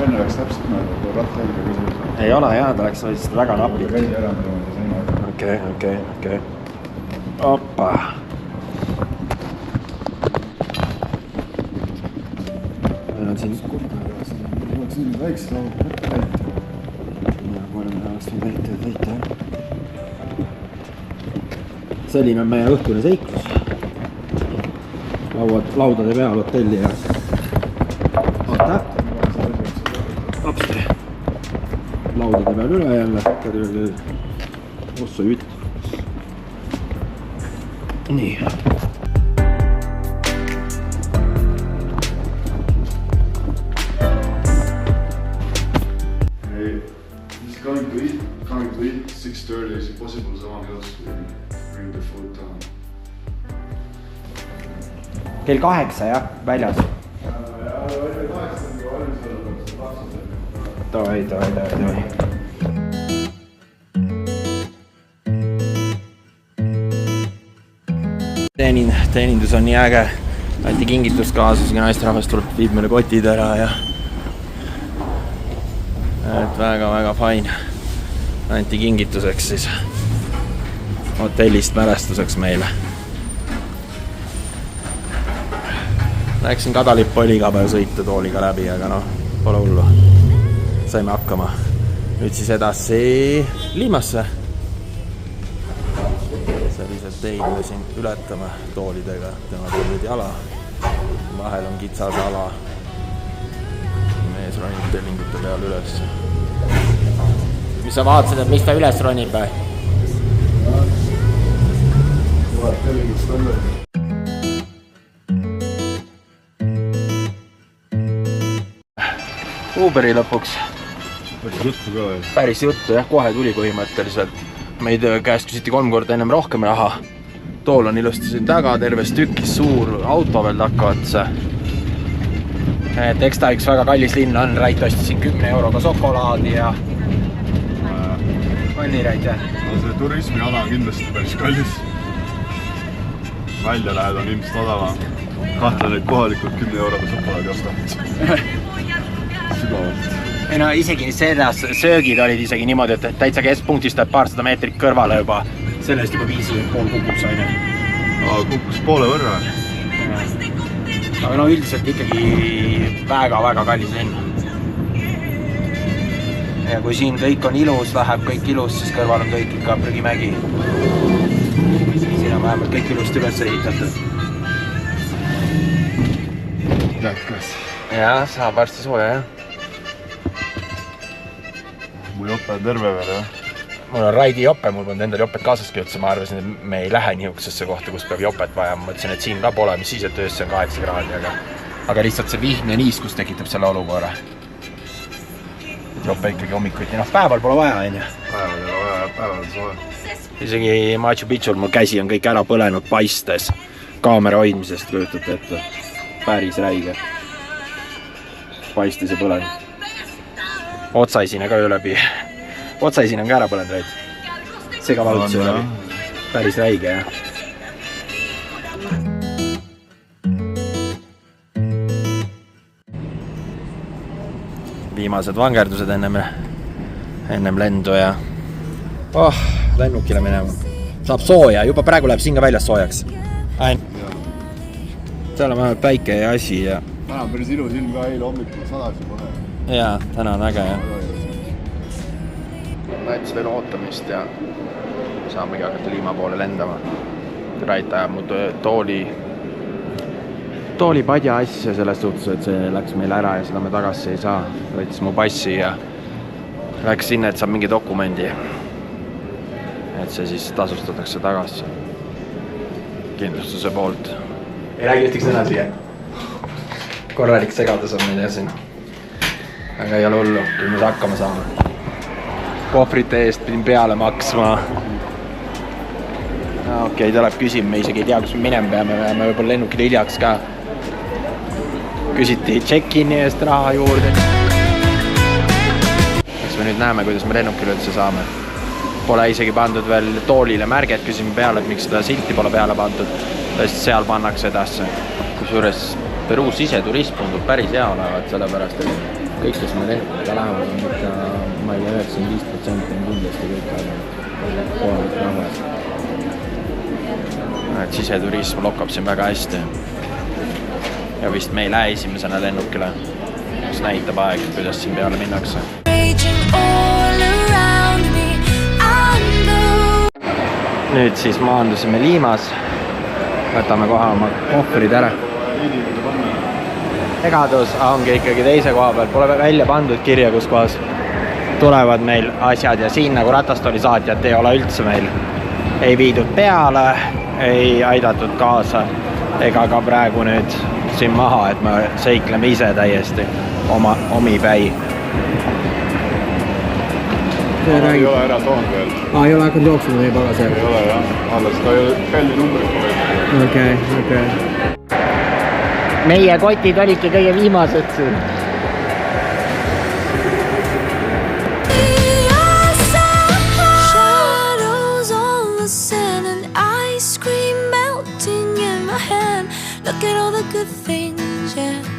Enne läks täpselt nagu rattahelge küsimus. Ei ole hea, ta läks lihtsalt väga napilt. Käi ära niimoodi sinna. Okei. Oppa. Meil on siin... Siin on väiksed laud täit. Ja kolme aastal täit, jah. Selline on meie õhtune seiklus. Laudade peal hotelli ja... Oota. Apsti. Laudade peal üle jälle. Ossa jütt. Nii. Coming to eat 6:30 is it possible someone else will bring the food down? Kell 8 jah, väljas. Toi. Teenindus on nii äge. Anti kingitust kaasas ja naisterahvas tuleb, viib meile kotid ära ja... Et väga fine. Anti kingituseks siis hotellist mälestuseks meile. Läksin Kadalippu oli iga päev sõita tooliga läbi, aga noh, pole hullu. Saime hakkama. Nüüd siis edasi Liimasse. Sellised teid me siin ületame toolidega. Tema toolid jala. Vahel on kitsas ala. Mees ronib tellingute peal üles. Mis sa vaatasid, et mis ta üles ronib? Uberi lõpuks. Päris juttu jah, kohe tuli põhimõtteliselt. Meid käest küsiti 3 korda ennem rohkem raha. Tool on ilusti siin taga, terves tükis suur auto veel takkavatse. Et eks ta üks väga kallis linn on, Rait ostis siin 10 euroga sokolaadi ja Vanni Rait jah. No see turismiala on kindlasti päris kallis. Välja lähed on ilmselt odava. Kahtlen, et kohalikult 10 euroga sokolaadi ostavad. Sügavalt. Ei no isegi selles söögid olid isegi niimoodi, et täitsa keskpunktist on paarsada meetrit kõrvale juba. Sellest juba 5,5 kukub saine. Kukkus poole võrra. Aga no üldiselt ikkagi väga kallis linn. Ja kui siin kõik on ilus, läheb kõik ilus, siis kõrval on kõik ikka prügimägi. Siin on vähemalt kõik ilusti üles ehitatud. Jätkas. Jah, saab varsti sooja, jah. Mu jope on terve veel, jah? Mul on Raidi jope, mul on endal jopet kaasaski üldse, ma arvasin, et me ei lähe niisugusesse kohta, kus peab jopet vaja. Ma mõtlesin, et siin ka pole, mis siis, et öösse on 8 kraadi, aga lihtsalt see vihne niiskus tekitab selle olukorra. Jope ikkagi hommikuti, noh päeval pole vaja, on ju. Päeval on soe. Isegi Machu Picchul mul käsi on kõik ära põlenud paistes kaamera hoidmisest, kujutate ette. Päris räige. Paistes ja põlenud. Otsaisine ka ju läbi. Otsaisine on ka ära põlenud, Rait. See ka valutus ju läbi. Päris räige, jah. Viimased vangerdused ennem lendu ja lennukile minema. Saab sooja, juba praegu läheb siin ka väljas soojaks. Seal on vähemalt päike ja asi ja... Täna on päris ilus ilm ka, eile hommikul sadas juba. Jaa, täna on äge, jah. Näitas veel ootamist ja saamegi hakata Liima poole lendama. Rait ajab mu toolipadja asja selles suhtes, et see läks meil ära ja seda me tagasi ei saa. Võttis mu passi ja läks sinna, et saab mingi dokumendi. Et see siis tasustatakse tagasi. Kindlustuse poolt. Ei räägi ühtegi sõna siia. Korralik segadus on meil siin. Aga ei ole hullu, kui me hakkama saame. Kohvrite eest pidin peale maksma. Okei, tuleb küsima, me isegi ei tea, kus me minema peame. Me peame võib-olla lennukile hiljaks ka. Küsiti check-in'i eest raha juurde. Eks me nüüd näeme, kuidas me lennukile üldse saame. Pole isegi pandud veel toolile märget, küsime peale, et miks seda silti pole peale pandud. Sest seal pannakse edasi. Kusjuures Peruu siseturism tundub päris hea olevat, sellepärast et kõik, kes me lehmadega lähevad, on ikka, ma ei tea, 95% on kindlasti kõik kohalik rahvas. Et siseturism lokkab siin väga hästi. Ja vist me ei lähe esimesena lennukile, mis näitab aeg, kuidas siin peale minnakse. Nüüd siis maandusime Limas. Võtame kohe oma kohvrid ära. Segadus ongi ikkagi teise koha peal, pole välja pandud kirja, kus kohas tulevad meil asjad ja siin nagu ratastoolisaatjat ei ole üldse meil. Ei viidud peale, ei aidatud kaasa ega ka praegu nüüd siin maha, et me seikleme ise täiesti omipäi. Ei ole ära toonud veel. Ei ole hakanud jooksma meie pagasel? Ei ole jah, alles ta ei ole kalli numbrit veel. Okei. Meie kotid olidki kõige viimased siin. Look at all the good things, yeah.